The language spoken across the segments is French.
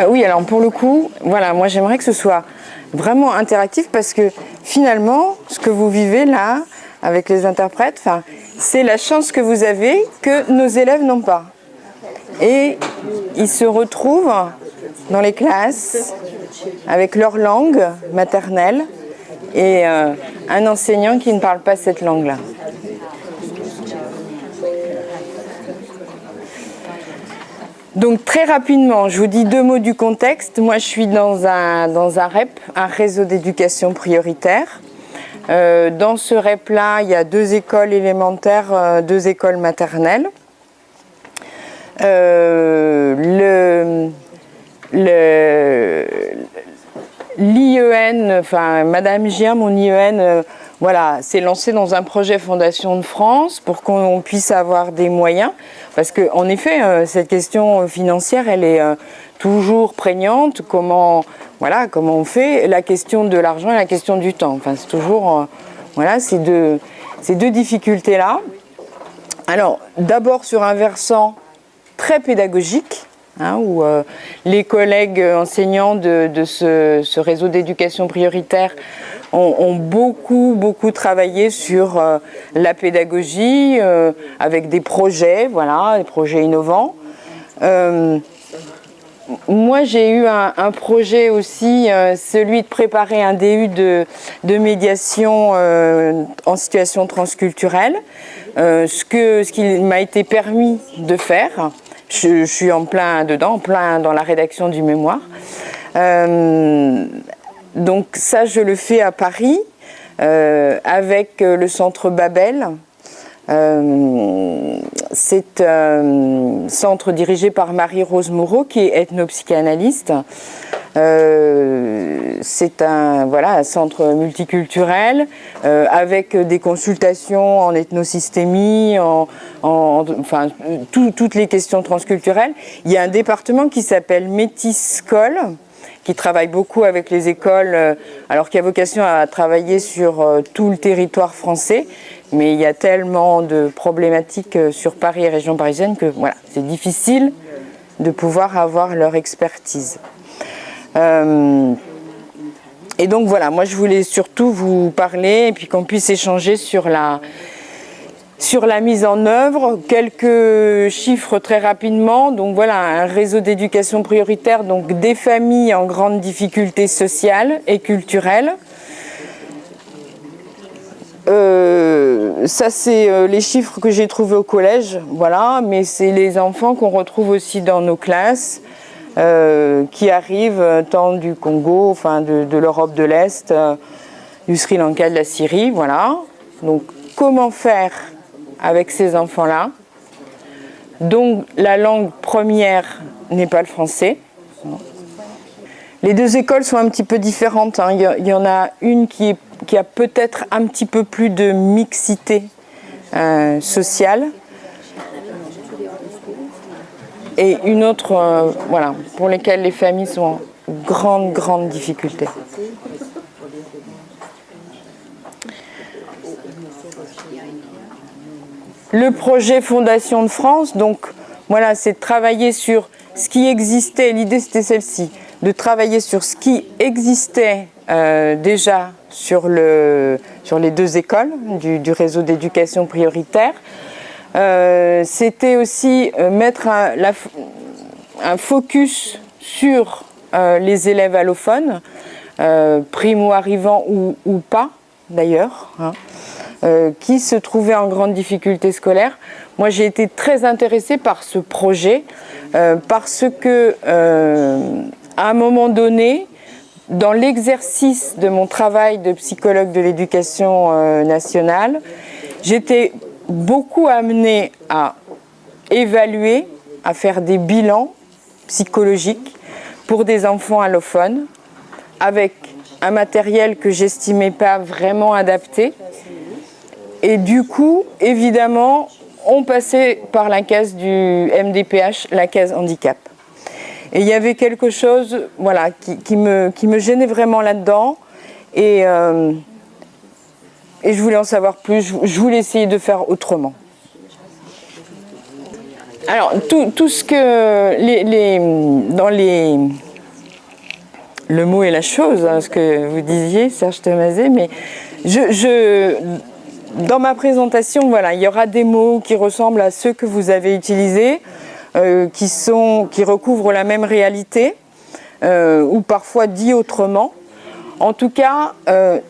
Oui, alors pour le coup, voilà, moi j'aimerais que ce soit vraiment interactif parce que finalement, ce que vous vivez là, avec les interprètes, c'est la chance que vous avez que nos élèves n'ont pas. Et ils se retrouvent dans les classes avec leur langue maternelle et un enseignant qui ne parle pas cette langue-là. Donc très rapidement, je vous dis 2 mots du contexte. Moi je suis dans un REP, un réseau d'éducation prioritaire. Dans ce REP-là, il y a 2 écoles élémentaires, 2 écoles maternelles. L'IEN, enfin Madame Gien, mon IEN, voilà, s'est lancée dans un projet Fondation de France pour qu'on puisse avoir des moyens. Parce qu'en effet, cette question financière, elle est toujours prégnante. Comment on fait? La question de l'argent et la question du temps. Enfin, c'est toujours, voilà, ces deux difficultés-là. Alors, d'abord sur un versant très pédagogique, où les collègues enseignants de ce réseau d'éducation prioritaire ont beaucoup travaillé sur la pédagogie avec des projets, voilà, des projets innovants. Moi, j'ai eu un projet aussi, celui de préparer un DU de médiation en situation transculturelle, ce qui m'a été permis de faire. Je suis en plein dedans, dans la rédaction du mémoire. Donc ça, je le fais à Paris, avec le centre Babel. C'est un centre dirigé par Marie-Rose Moreau, qui est ethnopsychanalyste. C'est un centre multiculturel avec des consultations en ethnosystémie, enfin toutes les questions transculturelles. Il y a un département qui s'appelle Métis-Scol, qui travaille beaucoup avec les écoles, alors qui a vocation à travailler sur tout le territoire français. Mais il y a tellement de problématiques sur Paris et région parisienne que voilà, c'est difficile de pouvoir avoir leur expertise. Et donc voilà, moi je voulais surtout vous parler et puis qu'on puisse échanger sur la mise en œuvre. Quelques chiffres très rapidement. Donc voilà, un réseau d'éducation prioritaire, donc des familles en grande difficulté sociale et culturelle. Ça c'est les chiffres que j'ai trouvés au collège, voilà, mais c'est les enfants qu'on retrouve aussi dans nos classes, qui arrivent tant du Congo, enfin de l'Europe de l'Est, du Sri Lanka, de la Syrie, voilà. Donc comment faire avec ces enfants-là? Donc la langue première n'est pas le français. Les 2 écoles sont un petit peu différentes, hein. Il y en a une qui a peut-être un petit peu plus de mixité sociale. Et une autre, voilà, pour lesquelles les familles sont en grande difficulté. Le projet Fondation de France, donc voilà, c'est de travailler sur ce qui existait. L'idée c'était celle-ci, de travailler sur ce qui existait déjà sur les 2 écoles du réseau d'éducation prioritaire. C'était aussi mettre un focus sur les élèves allophones, primo-arrivants ou pas d'ailleurs, qui se trouvaient en grande difficulté scolaire. Moi j'ai été très intéressée par ce projet parce que à un moment donné, dans l'exercice de mon travail de psychologue de l'éducation nationale, j'étais beaucoup amenée à évaluer, à faire des bilans psychologiques pour des enfants allophones avec un matériel que j'estimais pas vraiment adapté. Et du coup, évidemment, on passait par la case du MDPH, la case handicap. Et il y avait quelque chose, voilà, qui me gênait vraiment là-dedans. Et je voulais en savoir plus. Je voulais essayer de faire autrement. Alors, tout ce que dans le mot et la chose, hein, ce que vous disiez, Serge Thomazé, mais dans ma présentation, voilà, il y aura des mots qui ressemblent à ceux que vous avez utilisés, qui recouvrent la même réalité, ou parfois dit autrement. En tout cas,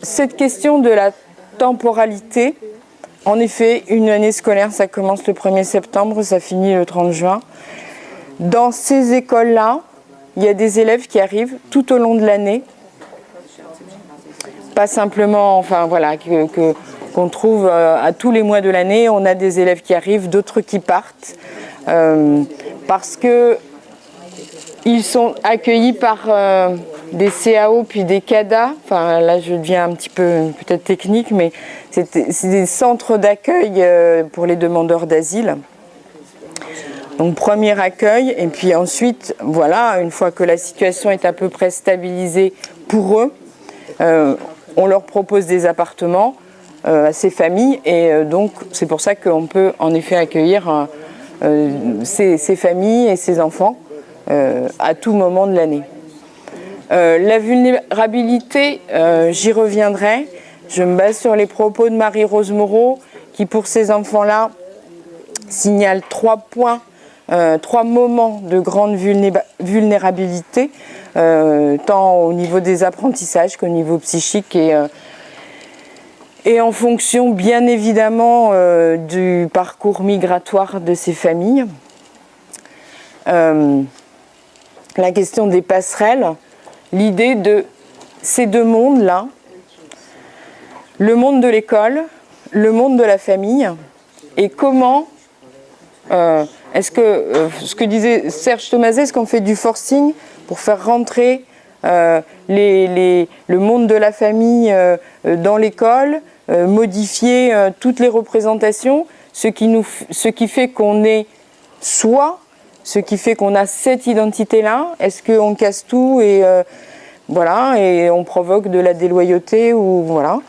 cette question de la temporalité, en effet, une année scolaire, ça commence le 1er septembre, ça finit le 30 juin. Dans ces écoles-là, il y a des élèves qui arrivent tout au long de l'année, pas simplement, enfin voilà, qu'on trouve à tous les mois de l'année. On a des élèves qui arrivent, d'autres qui partent, parce que ils sont accueillis par des CAO puis des CADA. Enfin là, je deviens un petit peu peut-être technique, mais c'est des centres d'accueil pour les demandeurs d'asile. Donc premier accueil, et puis ensuite, voilà, une fois que la situation est à peu près stabilisée pour eux, on leur propose des appartements à ces familles, et donc c'est pour ça qu'on peut en effet accueillir ces familles et ces enfants à tout moment de l'année. La vulnérabilité, j'y reviendrai. Je me base sur les propos de Marie-Rose Moreau, qui pour ces enfants-là signale 3 points, 3 moments de grande vulnérabilité, tant au niveau des apprentissages qu'au niveau psychique, et en fonction bien évidemment du parcours migratoire de ces familles. La question des passerelles, l'idée de ces deux mondes-là, le monde de l'école, le monde de la famille, et comment est-ce que, ce que disait Serge Thomazé, est-ce qu'on fait du forcing pour faire rentrer le monde de la famille dans l'école, modifier toutes les représentations, ce qui fait qu'on est soi, ce qui fait qu'on a cette identité-là? Est-ce qu'on casse tout et voilà, et on provoque de la déloyauté ou voilà.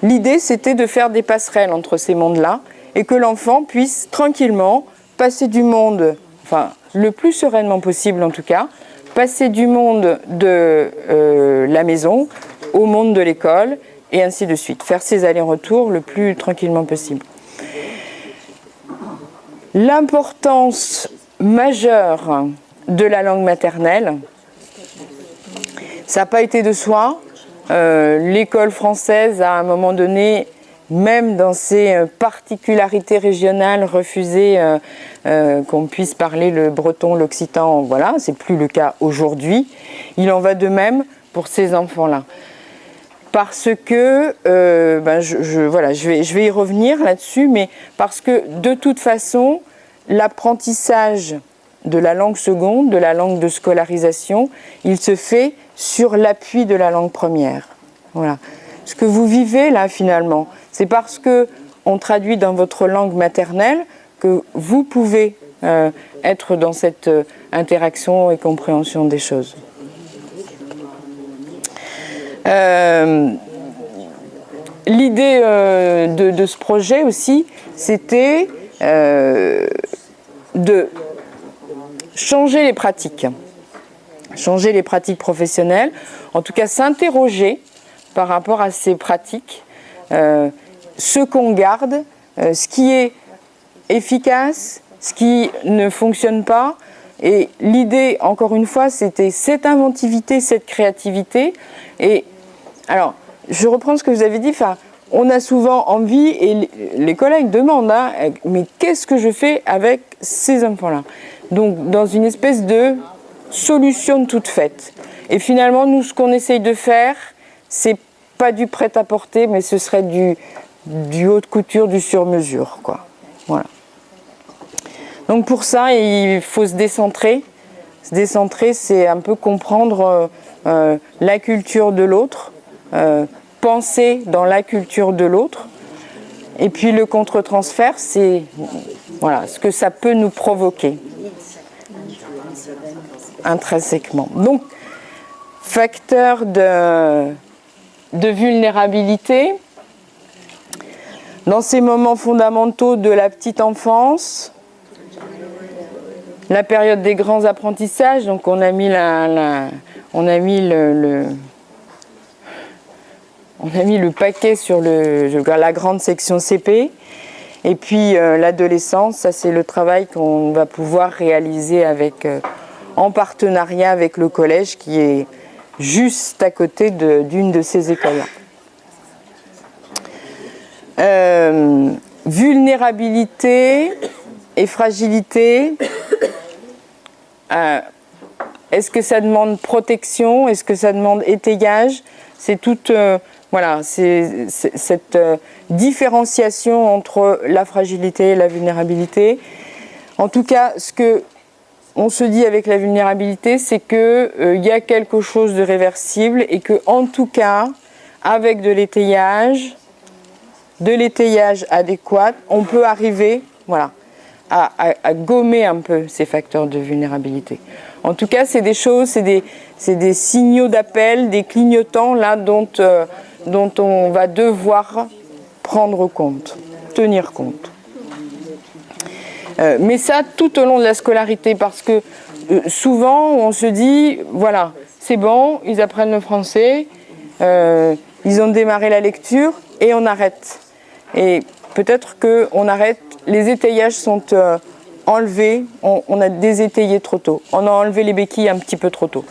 L'idée, c'était de faire des passerelles entre ces mondes-là et que l'enfant puisse tranquillement passer du monde, enfin le plus sereinement possible en tout cas, passer du monde de la maison au monde de l'école et ainsi de suite. Faire ses allers-retours le plus tranquillement possible. L'importance majeure de la langue maternelle, ça n'a pas été de soi. L'école française, à un moment donné, même dans ses particularités régionales, refusé qu'on puisse parler le breton, l'occitan, voilà, c'est plus le cas aujourd'hui. Il en va de même pour ces enfants-là. Parce que, voilà, je vais y revenir là-dessus, mais parce que de toute façon, l'apprentissage de la langue seconde, de la langue de scolarisation, il se fait sur l'appui de la langue première. Voilà. Ce que vous vivez là finalement, c'est parce que on traduit dans votre langue maternelle que vous pouvez être dans cette interaction et compréhension des choses. L'idée de ce projet aussi, c'était de changer les pratiques professionnelles, en tout cas s'interroger par rapport à ces pratiques, ce qu'on garde, ce qui est efficace, ce qui ne fonctionne pas. Et l'idée, encore une fois, c'était cette inventivité, cette créativité. Et alors, je reprends ce que vous avez dit, on a souvent envie, et les collègues demandent, hein, mais qu'est-ce que je fais avec ces enfants-là? Donc, dans une espèce de solution toute faite. Et finalement, nous, ce qu'on essaye de faire, c'est pas du prêt-à-porter, mais ce serait du haute couture, du sur-mesure, quoi. Voilà. Donc pour ça, il faut se décentrer. Se décentrer, c'est un peu comprendre la culture de l'autre, penser dans la culture de l'autre. Et puis le contre-transfert, c'est voilà, ce que ça peut nous provoquer intrinsèquement. Donc, facteur de vulnérabilité, dans ces moments fondamentaux de la petite enfance, la période des grands apprentissages, donc on a mis on a mis le paquet sur la grande section CP. Et puis l'adolescence, ça c'est le travail qu'on va pouvoir réaliser en partenariat avec le collège qui est juste à côté d'une de ces écoles-là. Vulnérabilité et fragilité. Est-ce que ça demande protection? Est-ce que ça demande étayage? C'est toute c'est cette différenciation entre la fragilité et la vulnérabilité. En tout cas, ce que on se dit avec la vulnérabilité, c'est qu'il y a quelque chose de réversible et que, en tout cas, avec de l'étayage adéquat, on peut arriver à gommer un peu ces facteurs de vulnérabilité. En tout cas, c'est des choses, c'est des signaux d'appel, des clignotants là dont on va devoir prendre compte, tenir compte. Mais ça tout au long de la scolarité, parce que souvent on se dit, voilà, c'est bon, ils apprennent le français, ils ont démarré la lecture et on arrête. Et peut-être qu'on arrête, les étayages sont enlevés, on a désétayé trop tôt, on a enlevé les béquilles un petit peu trop tôt.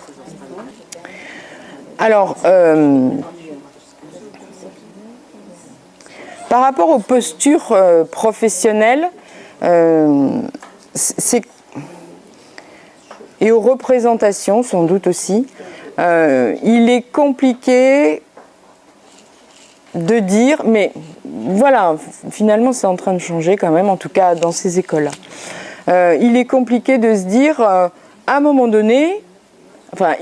Alors, par rapport aux postures professionnelles et aux représentations, sans doute aussi, il est compliqué de dire, mais voilà, finalement c'est en train de changer quand même, en tout cas dans ces écoles-là. Il est compliqué de se dire, à un moment donné,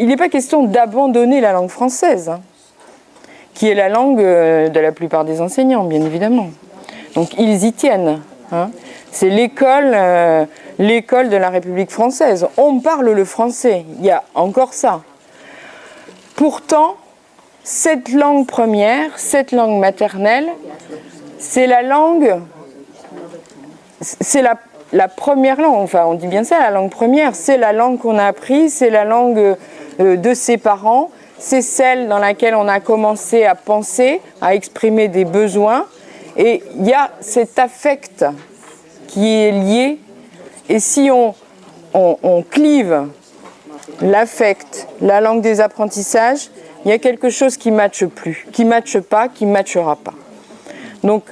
il n'est pas question d'abandonner la langue française, qui est la langue de la plupart des enseignants, bien évidemment. Donc ils y tiennent. C'est l'école de la République française. On parle le français, il y a encore ça. Pourtant, cette langue première, cette langue maternelle, c'est la langue, c'est la première langue, enfin on dit bien ça, la langue première, c'est la langue qu'on a apprise, c'est la langue de ses parents, c'est celle dans laquelle on a commencé à penser, à exprimer des besoins, et il y a cet affect qui est lié, et si on clive l'affect, la langue des apprentissages, il y a quelque chose qui ne matche plus, qui ne matche pas, qui ne matchera pas. Donc,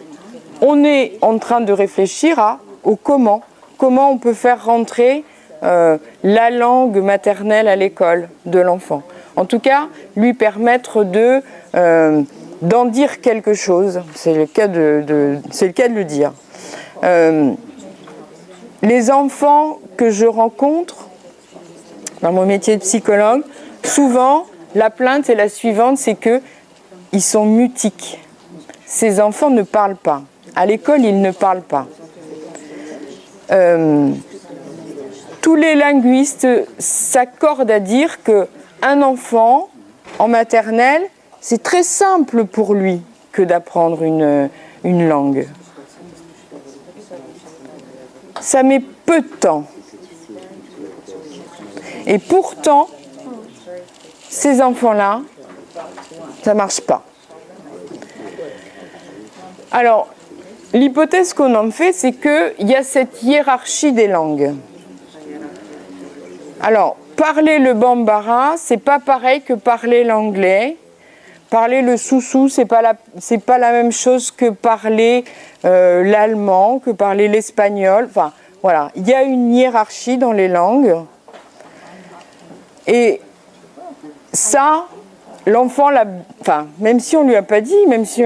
on est en train de réfléchir au comment on peut faire rentrer la langue maternelle à l'école de l'enfant. En tout cas, lui permettre d'en dire quelque chose. C'est le cas de le dire. Les enfants que je rencontre dans mon métier de psychologue, souvent, la plainte est la suivante, c'est qu'ils sont mutiques. Ces enfants ne parlent pas. À l'école, ils ne parlent pas. Tous les linguistes s'accordent à dire qu'un enfant en maternelle, c'est très simple pour lui que d'apprendre une langue. Ça met peu de temps. Et pourtant, ces enfants-là, ça ne marche pas. Alors, l'hypothèse qu'on en fait, c'est qu'il y a cette hiérarchie des langues. Alors, parler le bambara, c'est pas pareil que parler l'anglais. Parler le soussou, c'est pas la même chose que parler l'allemand, que parler l'espagnol. Enfin, voilà, il y a une hiérarchie dans les langues. Et ça, l'enfant, même si on ne lui a pas dit, même si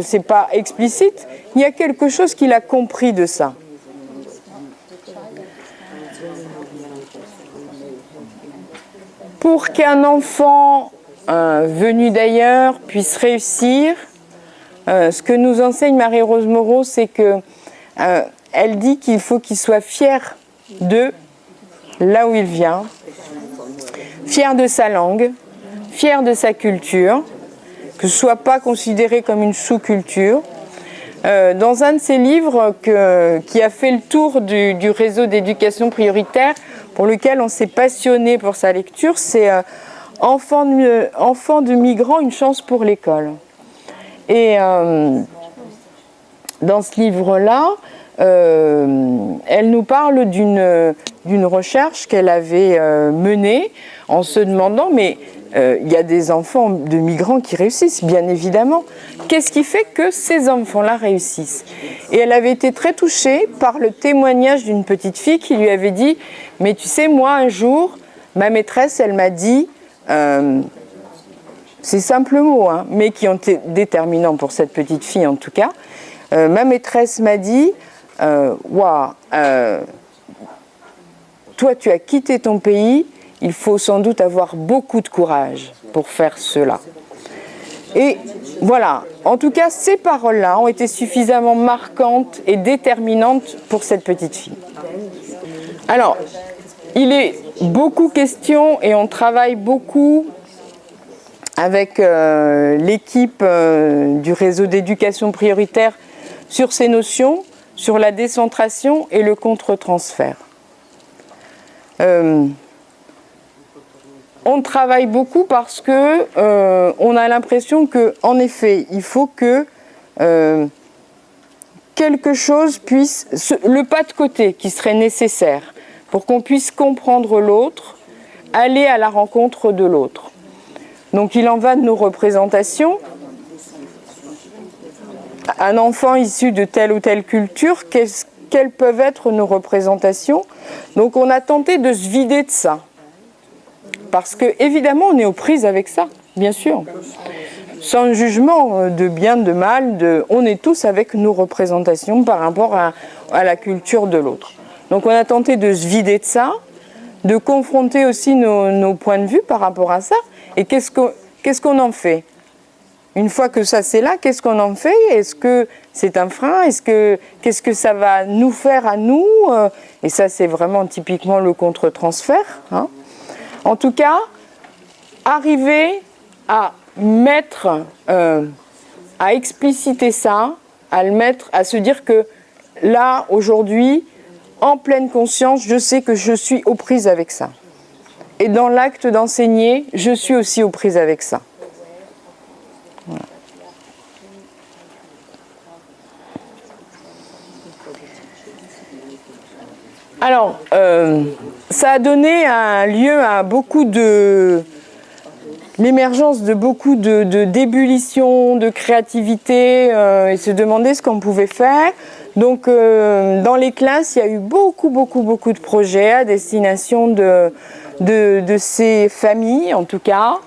c'est pas explicite, il y a quelque chose qu'il a compris de ça. Pour qu'un enfant venu d'ailleurs puisse réussir, ce que nous enseigne Marie-Rose Moreau, c'est qu'elle dit qu'il faut qu'il soit fier de là où il vient, fier de sa langue, fier de sa culture, que ce ne soit pas considéré comme une sous-culture. Dans un de ses livres qui a fait le tour du réseau d'éducation prioritaire, pour lequel on s'est passionné pour sa lecture, c'est enfants de migrants, une chance pour l'école. Et dans ce livre-là, elle nous parle d'une recherche qu'elle avait menée en se demandant, mais il y a des enfants de migrants qui réussissent, bien évidemment. Qu'est-ce qui fait que ces enfants-là réussissent? Et elle avait été très touchée par le témoignage d'une petite fille qui lui avait dit « Mais tu sais, moi, un jour, ma maîtresse, elle m'a dit... ces simples mots, hein, mais qui ont été déterminants pour cette petite fille en tout cas. Ma maîtresse m'a dit Waouh, toi tu as quitté ton pays, il faut sans doute avoir beaucoup de courage pour faire cela. Et voilà, en tout cas, ces paroles-là ont été suffisamment marquantes et déterminantes pour cette petite fille. Alors, il est beaucoup question et on travaille beaucoup avec l'équipe du réseau d'éducation prioritaire sur ces notions, sur la décentration et le contre-transfert. On travaille beaucoup parce que on a l'impression que, en effet, il faut que quelque chose puisse, le pas de côté qui serait nécessaire pour qu'on puisse comprendre l'autre, aller à la rencontre de l'autre. Donc il en va de nos représentations. Un enfant issu de telle ou telle culture, quelles peuvent être nos représentations? Donc on a tenté de se vider de ça. Parce que évidemment on est aux prises avec ça, bien sûr. Sans jugement de bien, de mal, on est tous avec nos représentations par rapport à la culture de l'autre. Donc on a tenté de se vider de ça, de confronter aussi nos points de vue par rapport à ça. Et qu'est-ce qu'on en fait? Une fois que ça c'est là, qu'est-ce qu'on en fait? Est-ce que c'est un frein? Qu'est-ce que ça va nous faire à nous? Et ça c'est vraiment typiquement le contre-transfert. Hein. En tout cas, arriver à mettre, à expliciter ça, à se dire que là, aujourd'hui, en pleine conscience, je sais que je suis aux prises avec ça. Et dans l'acte d'enseigner, je suis aussi aux prises avec ça. Voilà. Alors, ça a donné lieu à l'émergence de beaucoup d'ébullition, de créativité, et se demander ce qu'on pouvait faire. Donc, dans les classes, il y a eu beaucoup de projets à destination de ces familles, en tout cas,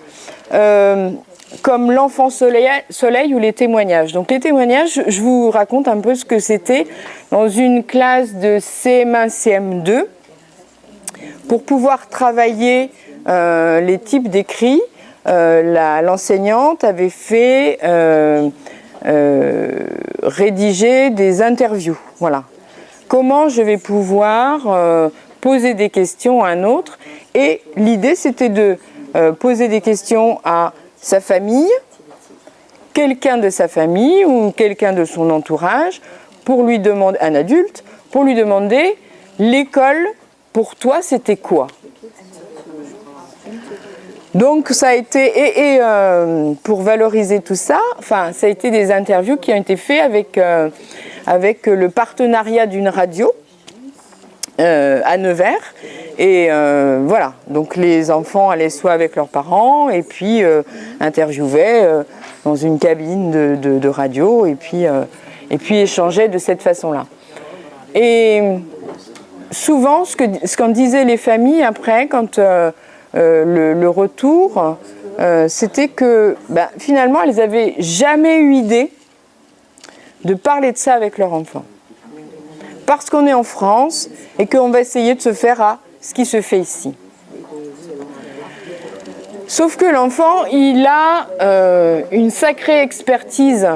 comme l'enfant soleil ou les témoignages. Donc les témoignages, je vous raconte un peu ce que c'était dans une classe de CM1, CM2, pour pouvoir travailler les types d'écrits. L'enseignante avait fait rédiger des interviews. Voilà. Comment je vais pouvoir poser des questions à un autre? Et l'idée, c'était de poser des questions à sa famille, quelqu'un de sa famille ou quelqu'un de son entourage, pour lui demander, un adulte, pour lui demander, l'école, pour toi, c'était quoi? Donc ça a été, pour valoriser tout ça, enfin ça a été des interviews qui ont été faites avec le partenariat d'une radio à Nevers. Et voilà, donc les enfants allaient soit avec leurs parents et puis interviewaient dans une cabine de radio et puis échangeaient de cette façon-là. Et souvent, ce qu'en disaient les familles après, quand le retour, c'était que finalement, elles n'avaient jamais eu idée de parler de ça avec leur enfant. Parce qu'on est en France et qu'on va essayer de se faire à ce qui se fait ici. Sauf que l'enfant, il a une sacrée expertise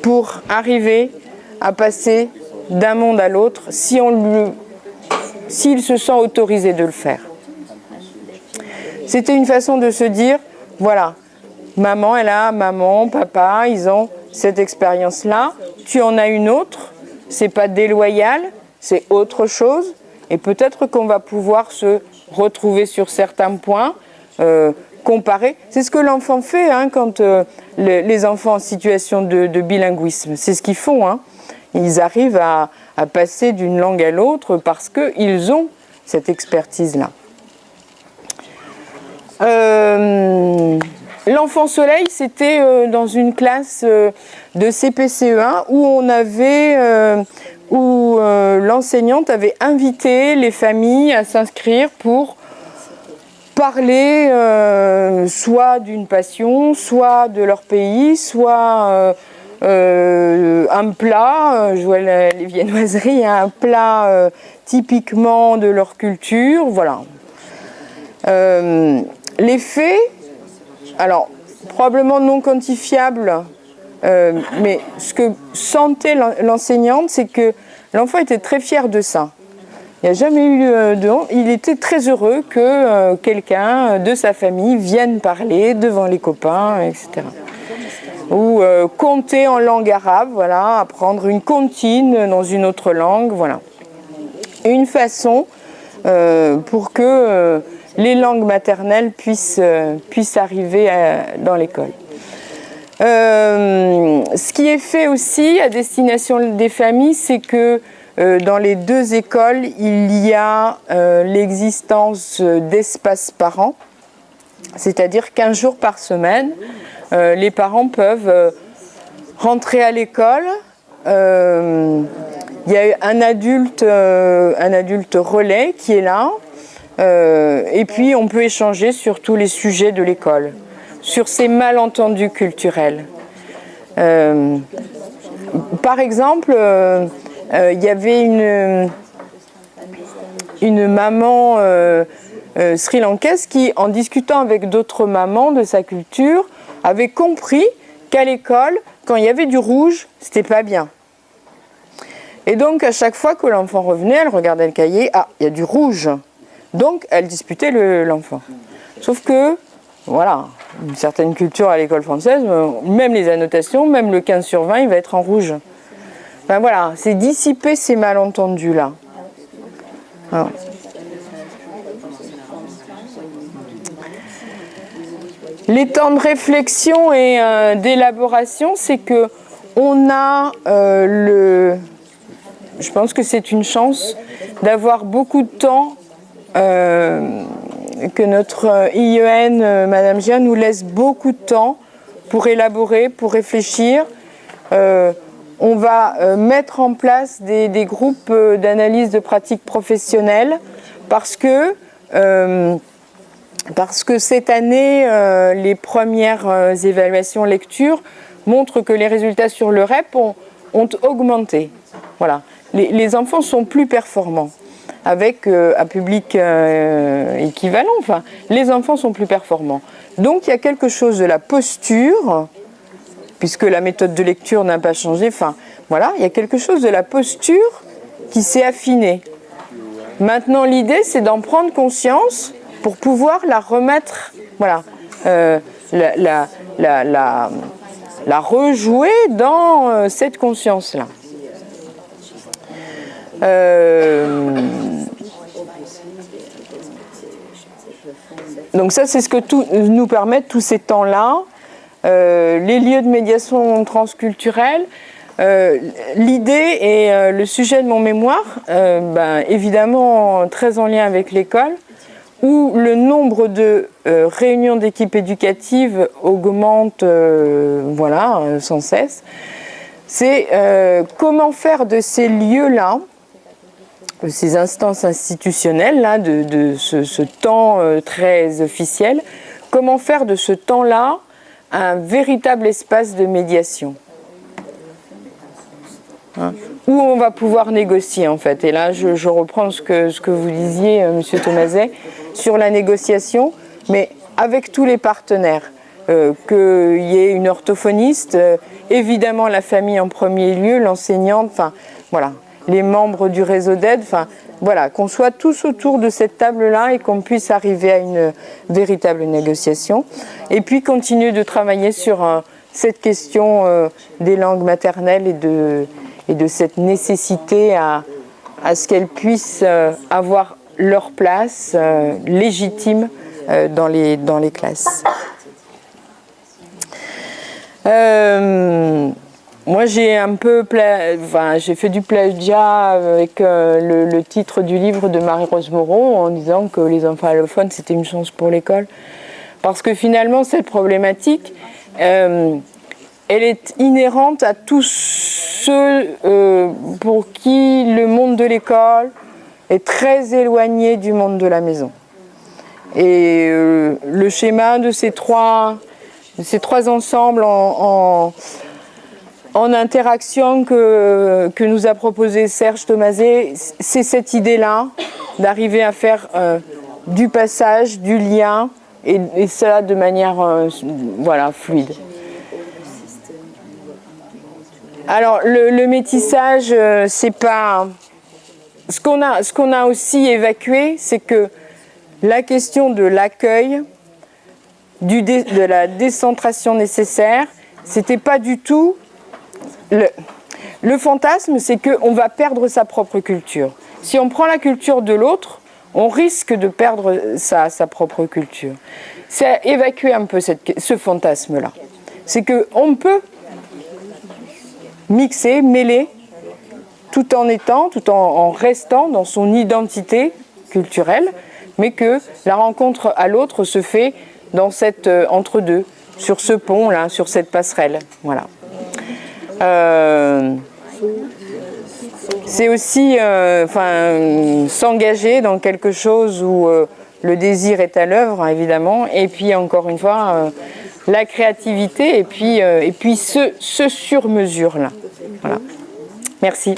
pour arriver à passer d'un monde à l'autre s'il se sent autorisé de le faire. C'était une façon de se dire, voilà, maman, papa, ils ont cette expérience-là, tu en as une autre, c'est pas déloyal, c'est autre chose, et peut-être qu'on va pouvoir se retrouver sur certains points, comparer. C'est ce que l'enfant fait hein, quand les enfants en situation de bilinguisme. C'est ce qu'ils font. Hein. Ils arrivent à passer d'une langue à l'autre parce qu'ils ont cette expertise-là. L'enfant soleil, c'était dans une classe de CPCE1 où on avait, l'enseignante avait invité les familles à s'inscrire pour parler soit d'une passion, soit de leur pays, soit un plat, je vois les viennoiseries, un plat typiquement de leur culture, voilà. Les faits, alors probablement non quantifiables, mais ce que sentait l'enseignante, c'est que l'enfant était très fier de ça. Il n'y a jamais eu de honte. Il était très heureux que quelqu'un de sa famille vienne parler devant les copains, etc. Ou compter en langue arabe, voilà, apprendre une comptine dans une autre langue, voilà. Une façon pour que les langues maternelles puissent arriver dans l'école. Ce qui est fait aussi à destination des familles, c'est que dans les deux écoles, il y a l'existence d'espaces parents, c'est-à-dire 15 jours par semaine, les parents peuvent rentrer à l'école. Il y a un adulte relais qui est là, et puis on peut échanger sur tous les sujets de l'école, sur ces malentendus culturels. Par exemple, il y avait une maman sri-lankaise qui, en discutant avec d'autres mamans de sa culture, avait compris qu'à l'école, quand il y avait du rouge, c'était pas bien. Et donc, à chaque fois que l'enfant revenait, elle regardait le cahier, ah, il y a du rouge. Donc, elle disputait l'enfant. Sauf que, voilà, une certaine culture à l'école française, même les annotations, même le 15 sur 20, il va être en rouge. Ben voilà, c'est dissiper ces malentendus-là. Alors. Les temps de réflexion et d'élaboration, c'est que on a je pense que c'est une chance d'avoir beaucoup de temps, que notre IEN, Madame Gia, nous laisse beaucoup de temps pour élaborer, pour réfléchir. On va mettre en place des groupes d'analyse de pratiques professionnelles parce que cette année, les premières évaluations lecture montrent que les résultats sur le REP ont augmenté. Voilà. Les enfants sont plus performants. Avec un public équivalent, enfin, les enfants sont plus performants. Donc il y a quelque chose de la posture, puisque la méthode de lecture n'a pas changé, enfin, voilà, il y a quelque chose de la posture qui s'est affinée. Maintenant, l'idée, c'est d'en prendre conscience pour pouvoir la remettre, voilà, la rejouer dans cette conscience-là. Donc ça, c'est ce que nous permettent tous ces temps-là. Les lieux de médiation transculturelle. L'idée et le sujet de mon mémoire, évidemment très en lien avec l'école, où le nombre de réunions d'équipes éducatives augmente sans cesse. C'est comment faire de ces lieux-là, de ces instances institutionnelles, là, de ce temps très officiel, comment faire de ce temps-là un véritable espace de médiation, hein, où on va pouvoir négocier en fait. Et là, je reprends ce que vous disiez, Monsieur Thomaset, sur la négociation, mais avec tous les partenaires. Qu'il y ait une orthophoniste, évidemment la famille en premier lieu, l'enseignante, enfin voilà, les membres du réseau d'aide, enfin voilà, qu'on soit tous autour de cette table-là et qu'on puisse arriver à une véritable négociation. Et puis continuer de travailler sur cette question des langues maternelles et de cette nécessité à ce qu'elles puissent avoir leur place légitime dans les classes. Moi, j'ai j'ai fait du plagiat avec le titre du livre de Marie-Rose Moreau en disant que les enfants allophones, c'était une chance pour l'école. Parce que finalement, cette problématique, elle est inhérente à tous ceux pour qui le monde de l'école est très éloigné du monde de la maison. Et le schéma de ces trois ensembles en interaction que nous a proposé Serge Thomaset, c'est cette idée-là d'arriver à faire du passage, du lien, et ça de manière fluide. Alors le métissage, c'est pas... Ce qu'on a aussi évacué, c'est que la question de l'accueil, de la décentration nécessaire, c'était pas du tout... Le fantasme, c'est qu'on va perdre sa propre culture. Si on prend la culture de l'autre, on risque de perdre sa propre culture. C'est évacuer un peu ce fantasme-là. C'est qu'on peut mixer, mêler, tout en restant dans son identité culturelle, mais que la rencontre à l'autre se fait dans cette entre-deux, sur ce pont-là, sur cette passerelle. Voilà. C'est aussi s'engager dans quelque chose où le désir est à l'œuvre, évidemment, et puis encore une fois, la créativité, et puis ce sur-mesure-là. Voilà. Merci.